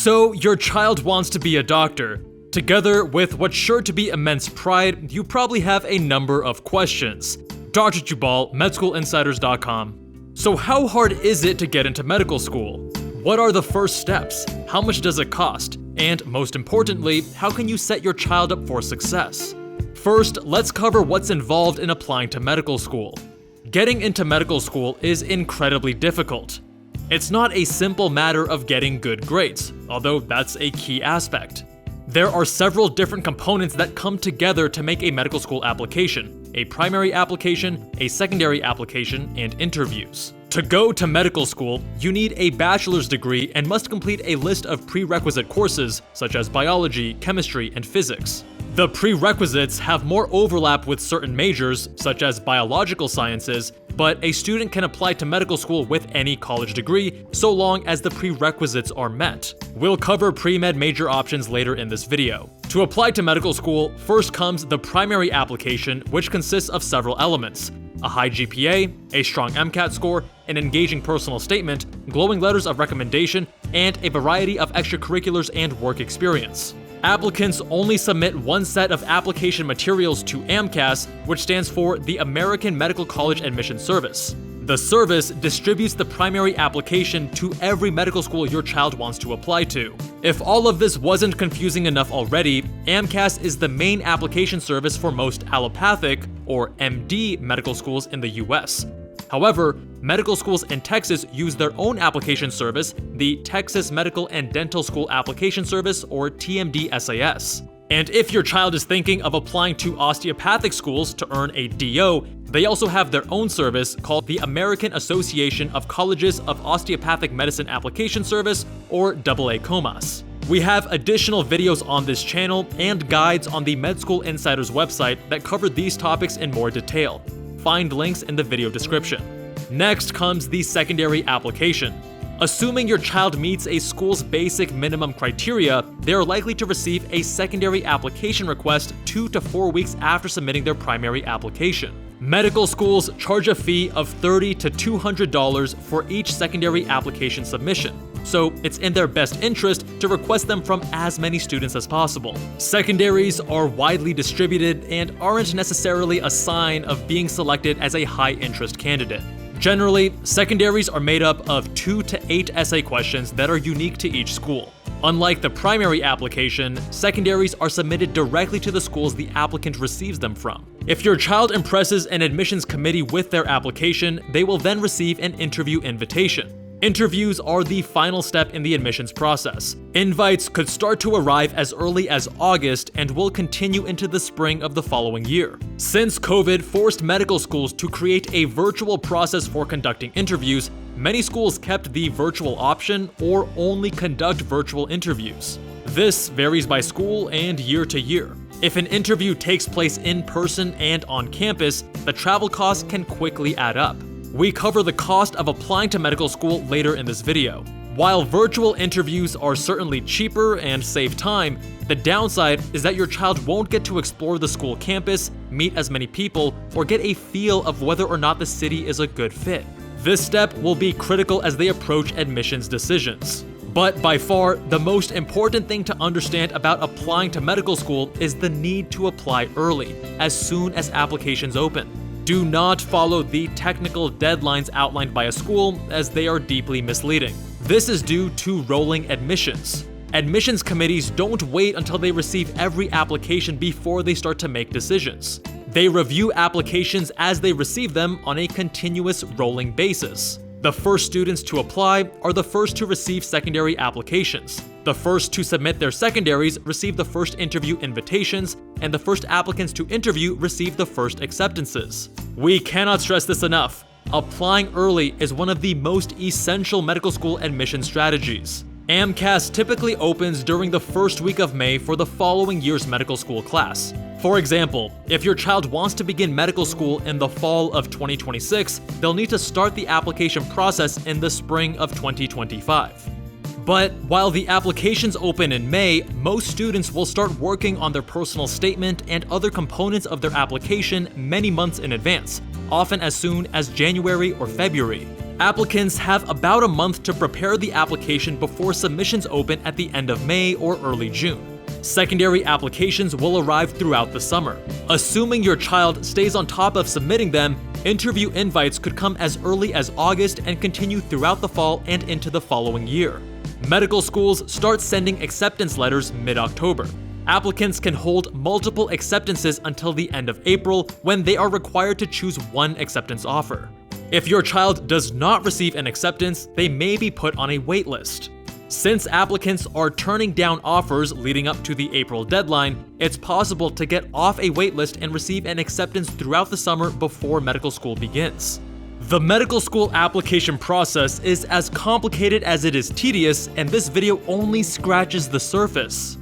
So, your child wants to be a doctor. Together with what's sure to be immense pride, you probably have a number of questions. Dr. Jubal, MedSchoolInsiders.com. So how hard is it to get into medical school? What are the first steps? How much does it cost? And most importantly, how can you set your child up for success? First, let's cover what's involved in applying to medical school. Getting into medical school is incredibly difficult. It's not a simple matter of getting good grades, although that's a key aspect. There are several different components that come together to make a medical school application: a primary application, a secondary application, and interviews. To go to medical school, you need a bachelor's degree and must complete a list of prerequisite courses such as biology, chemistry, and physics. The prerequisites have more overlap with certain majors, such as biological sciences, but a student can apply to medical school with any college degree so long as the prerequisites are met. We'll cover pre-med major options later in this video. To apply to medical school, first comes the primary application, which consists of several elements: a high GPA, a strong MCAT score, an engaging personal statement, glowing letters of recommendation, and a variety of extracurriculars and work experience. Applicants only submit one set of application materials to AMCAS, which stands for the American Medical College Admission Service. The service distributes the primary application to every medical school your child wants to apply to. If all of this wasn't confusing enough already, AMCAS is the main application service for most allopathic, or MD, medical schools in the US. However, medical schools in Texas use their own application service, the Texas Medical and Dental School Application Service, or TMD-SAS. And if your child is thinking of applying to osteopathic schools to earn a DO, they also have their own service called the American Association of Colleges of Osteopathic Medicine Application Service, or AACOMAS. We have additional videos on this channel and guides on the Med School Insiders website that cover these topics in more detail. Find links in the video description. Next comes the secondary application. Assuming your child meets a school's basic minimum criteria, they are likely to receive a secondary application request 2 to 4 weeks after submitting their primary application. Medical schools charge a fee of $30 to $200 for each secondary application submission, so it's in their best interest to request them from as many students as possible. Secondaries are widely distributed and aren't necessarily a sign of being selected as a high-interest candidate. Generally, secondaries are made up of 2 to 8 essay questions that are unique to each school. Unlike the primary application, secondaries are submitted directly to the schools the applicant receives them from. If your child impresses an admissions committee with their application, they will then receive an interview invitation. Interviews are the final step in the admissions process. Invites could start to arrive as early as August and will continue into the spring of the following year. Since COVID forced medical schools to create a virtual process for conducting interviews, many schools kept the virtual option or only conduct virtual interviews. This varies by school and year to year. If an interview takes place in person and on campus, the travel costs can quickly add up. We cover the cost of applying to medical school later in this video. While virtual interviews are certainly cheaper and save time, the downside is that your child won't get to explore the school campus, meet as many people, or get a feel of whether or not the city is a good fit. This step will be critical as they approach admissions decisions. But by far, the most important thing to understand about applying to medical school is the need to apply early, as soon as applications open. Do not follow the technical deadlines outlined by a school, as they are deeply misleading. This is due to rolling admissions. Admissions committees don't wait until they receive every application before they start to make decisions. They review applications as they receive them on a continuous rolling basis. The first students to apply are the first to receive secondary applications. The first to submit their secondaries receive the first interview invitations, and the first applicants to interview receive the first acceptances. We cannot stress this enough. Applying early is one of the most essential medical school admission strategies. AMCAS typically opens during the first week of May for the following year's medical school class. For example, if your child wants to begin medical school in the fall of 2026, they'll need to start the application process in the spring of 2025. But while the applications open in May, most students will start working on their personal statement and other components of their application many months in advance, often as soon as January or February. Applicants have about a month to prepare the application before submissions open at the end of May or early June. Secondary applications will arrive throughout the summer. Assuming your child stays on top of submitting them, interview invites could come as early as August and continue throughout the fall and into the following year. Medical schools start sending acceptance letters mid-October. Applicants can hold multiple acceptances until the end of April, when they are required to choose one acceptance offer. If your child does not receive an acceptance, they may be put on a wait list. Since applicants are turning down offers leading up to the April deadline, it's possible to get off a waitlist and receive an acceptance throughout the summer before medical school begins. The medical school application process is as complicated as it is tedious, and this video only scratches the surface.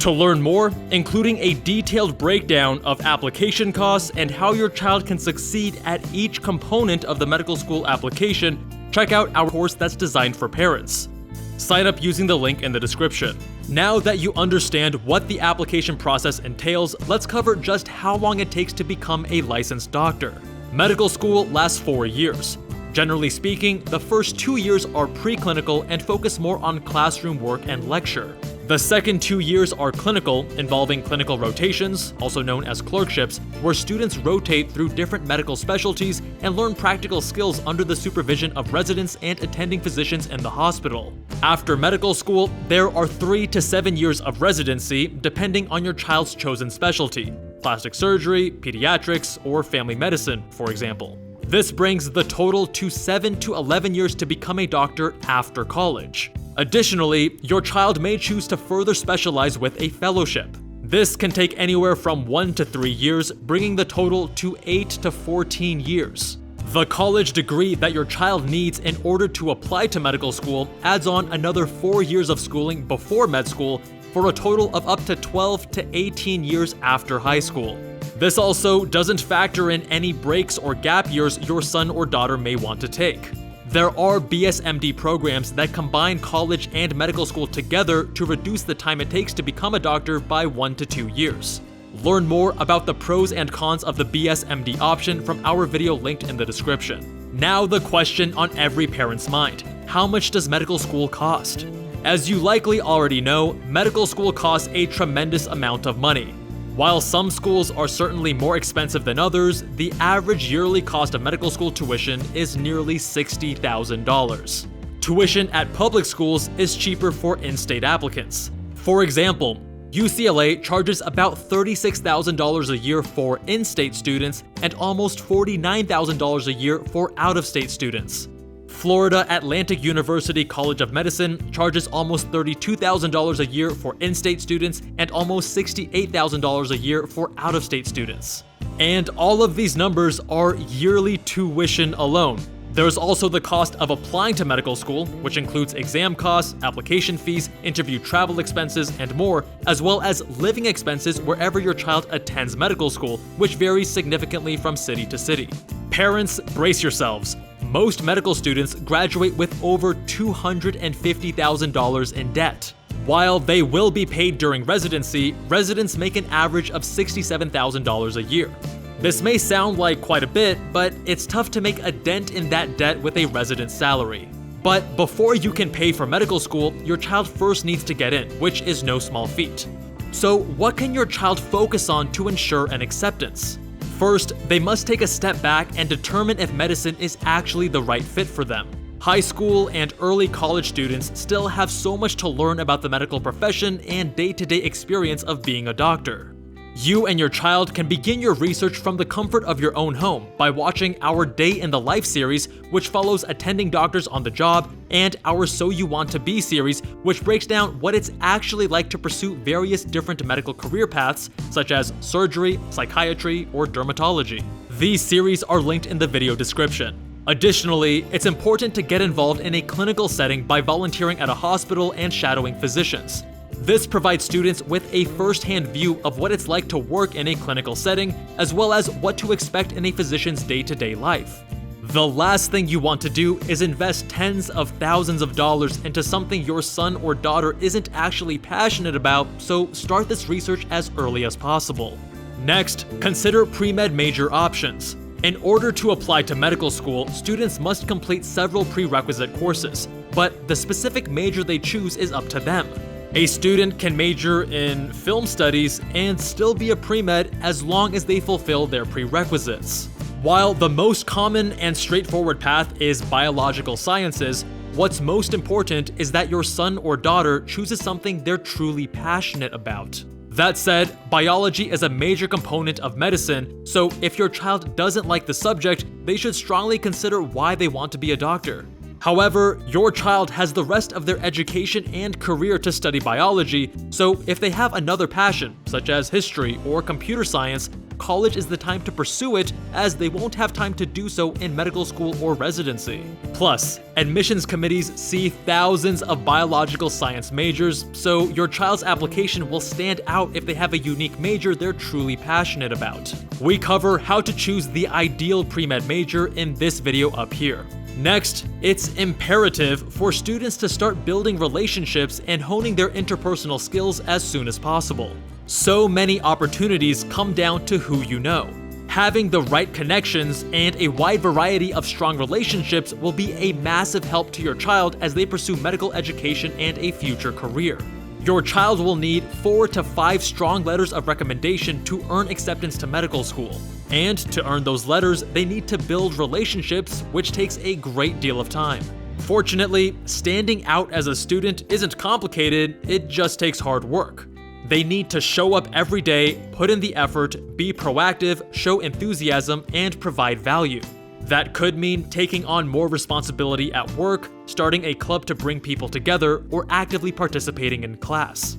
To learn more, including a detailed breakdown of application costs and how your child can succeed at each component of the medical school application, check out our course that's designed for parents. Sign up using the link in the description. Now that you understand what the application process entails, let's cover just how long it takes to become a licensed doctor. Medical school lasts 4 years. Generally speaking, the first 2 years are preclinical and focus more on classroom work and lecture. The second 2 years are clinical, involving clinical rotations, also known as clerkships, where students rotate through different medical specialties and learn practical skills under the supervision of residents and attending physicians in the hospital. After medical school, there are 3 to 7 years of residency, depending on your child's chosen specialty: plastic surgery, pediatrics, or family medicine, for example. This brings the total to 7 to 11 years to become a doctor after college. Additionally, your child may choose to further specialize with a fellowship. This can take anywhere from 1 to 3 years, bringing the total to 8 to 14 years. The college degree that your child needs in order to apply to medical school adds on another 4 years of schooling before med school, for a total of up to 12 to 18 years after high school. This also doesn't factor in any breaks or gap years your son or daughter may want to take. There are BSMD programs that combine college and medical school together to reduce the time it takes to become a doctor by 1 to 2 years. Learn more about the pros and cons of the BSMD option from our video linked in the description. Now the question on every parent's mind: how much does medical school cost? As you likely already know, medical school costs a tremendous amount of money. While some schools are certainly more expensive than others, the average yearly cost of medical school tuition is nearly $60,000. Tuition at public schools is cheaper for in-state applicants. For example, UCLA charges about $36,000 a year for in-state students and almost $49,000 a year for out-of-state students. Florida Atlantic University College of Medicine charges almost $32,000 a year for in-state students and almost $68,000 a year for out-of-state students. And all of these numbers are yearly tuition alone. There's also the cost of applying to medical school, which includes exam costs, application fees, interview travel expenses, and more, as well as living expenses wherever your child attends medical school, which varies significantly from city to city. Parents, brace yourselves. Most medical students graduate with over $250,000 in debt. While they will be paid during residency, residents make an average of $67,000 a year. This may sound like quite a bit, but it's tough to make a dent in that debt with a resident salary. But before you can pay for medical school, your child first needs to get in, which is no small feat. So what can your child focus on to ensure an acceptance? First, they must take a step back and determine if medicine is actually the right fit for them. High school and early college students still have so much to learn about the medical profession and day-to-day experience of being a doctor. You and your child can begin your research from the comfort of your own home by watching our Day in the Life series, which follows attending doctors on the job, and our So You Want to Be series, which breaks down what it's actually like to pursue various different medical career paths, such as surgery, psychiatry, or dermatology. These series are linked in the video description. Additionally, it's important to get involved in a clinical setting by volunteering at a hospital and shadowing physicians. This provides students with a first-hand view of what it's like to work in a clinical setting, as well as what to expect in a physician's day-to-day life. The last thing you want to do is invest tens of thousands of dollars into something your son or daughter isn't actually passionate about, so start this research as early as possible. Next, consider pre-med major options. In order to apply to medical school, students must complete several prerequisite courses, but the specific major they choose is up to them. A student can major in film studies and still be a pre-med as long as they fulfill their prerequisites. While the most common and straightforward path is biological sciences, what's most important is that your son or daughter chooses something they're truly passionate about. That said, biology is a major component of medicine, so if your child doesn't like the subject, they should strongly consider why they want to be a doctor. However, your child has the rest of their education and career to study biology, so if they have another passion, such as history or computer science, college is the time to pursue it, as they won't have time to do so in medical school or residency. Plus, admissions committees see thousands of biological science majors, so your child's application will stand out if they have a unique major they're truly passionate about. We cover how to choose the ideal pre-med major in this video up here. Next, it's imperative for students to start building relationships and honing their interpersonal skills as soon as possible. So many opportunities come down to who you know. Having the right connections and a wide variety of strong relationships will be a massive help to your child as they pursue medical education and a future career. Your child will need 4 to 5 strong letters of recommendation to earn acceptance to medical school. And to earn those letters, they need to build relationships, which takes a great deal of time. Fortunately, standing out as a student isn't complicated, it just takes hard work. They need to show up every day, put in the effort, be proactive, show enthusiasm, and provide value. That could mean taking on more responsibility at work, starting a club to bring people together, or actively participating in class.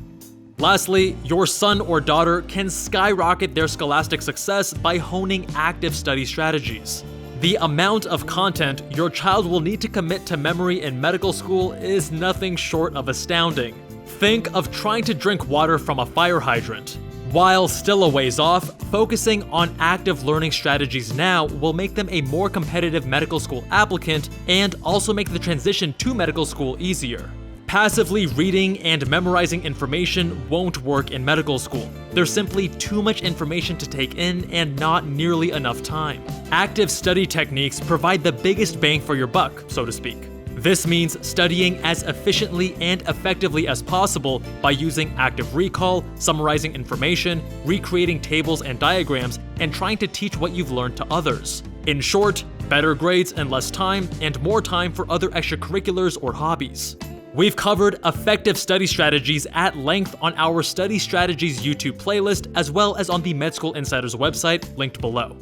Lastly, your son or daughter can skyrocket their scholastic success by honing active study strategies. The amount of content your child will need to commit to memory in medical school is nothing short of astounding. Think of trying to drink water from a fire hydrant. While still a ways off, focusing on active learning strategies now will make them a more competitive medical school applicant and also make the transition to medical school easier. Passively reading and memorizing information won't work in medical school. There's simply too much information to take in and not nearly enough time. Active study techniques provide the biggest bang for your buck, so to speak. This means studying as efficiently and effectively as possible by using active recall, summarizing information, recreating tables and diagrams, and trying to teach what you've learned to others. In short, better grades in less time, and more time for other extracurriculars or hobbies. We've covered effective study strategies at length on our Study Strategies YouTube playlist, as well as on the Med School Insider's website, linked below.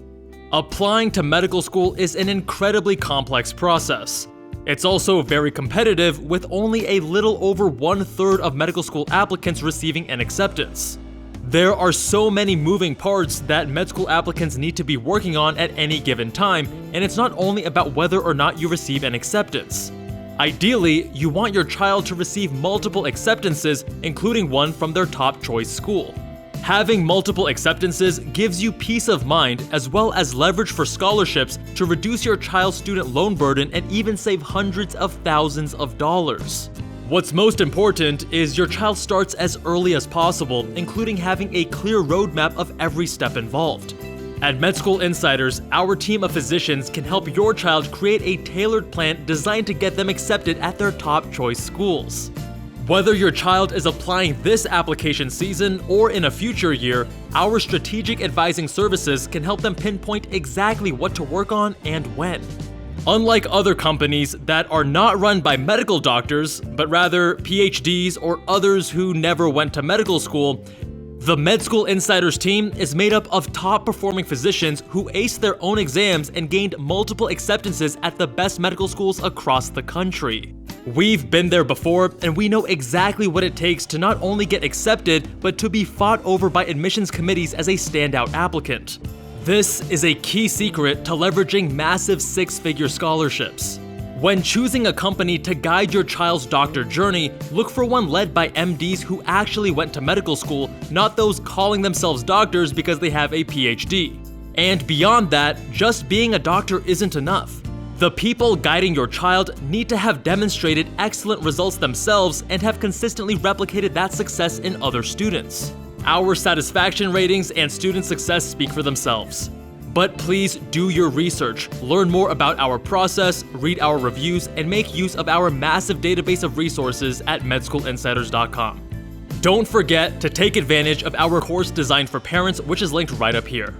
Applying to medical school is an incredibly complex process. It's also very competitive, with only a little over 1/3 of medical school applicants receiving an acceptance. There are so many moving parts that med school applicants need to be working on at any given time, and it's not only about whether or not you receive an acceptance. Ideally, you want your child to receive multiple acceptances, including one from their top choice school. Having multiple acceptances gives you peace of mind as well as leverage for scholarships to reduce your child's student loan burden and even save hundreds of thousands of dollars. What's most important is your child starts as early as possible, including having a clear roadmap of every step involved. At Med School Insiders, our team of physicians can help your child create a tailored plan designed to get them accepted at their top choice schools. Whether your child is applying this application season or in a future year, our strategic advising services can help them pinpoint exactly what to work on and when. Unlike other companies that are not run by medical doctors, but rather PhDs or others who never went to medical school, the Med School Insiders team is made up of top-performing physicians who aced their own exams and gained multiple acceptances at the best medical schools across the country. We've been there before, and we know exactly what it takes to not only get accepted, but to be fought over by admissions committees as a standout applicant. This is a key secret to leveraging massive 6-figure scholarships. When choosing a company to guide your child's doctor journey, look for one led by MDs who actually went to medical school, not those calling themselves doctors because they have a PhD. And beyond that, just being a doctor isn't enough. The people guiding your child need to have demonstrated excellent results themselves and have consistently replicated that success in other students. Our satisfaction ratings and student success speak for themselves. But please do your research, learn more about our process, read our reviews, and make use of our massive database of resources at medschoolinsiders.com. Don't forget to take advantage of our course designed for parents, which is linked right up here.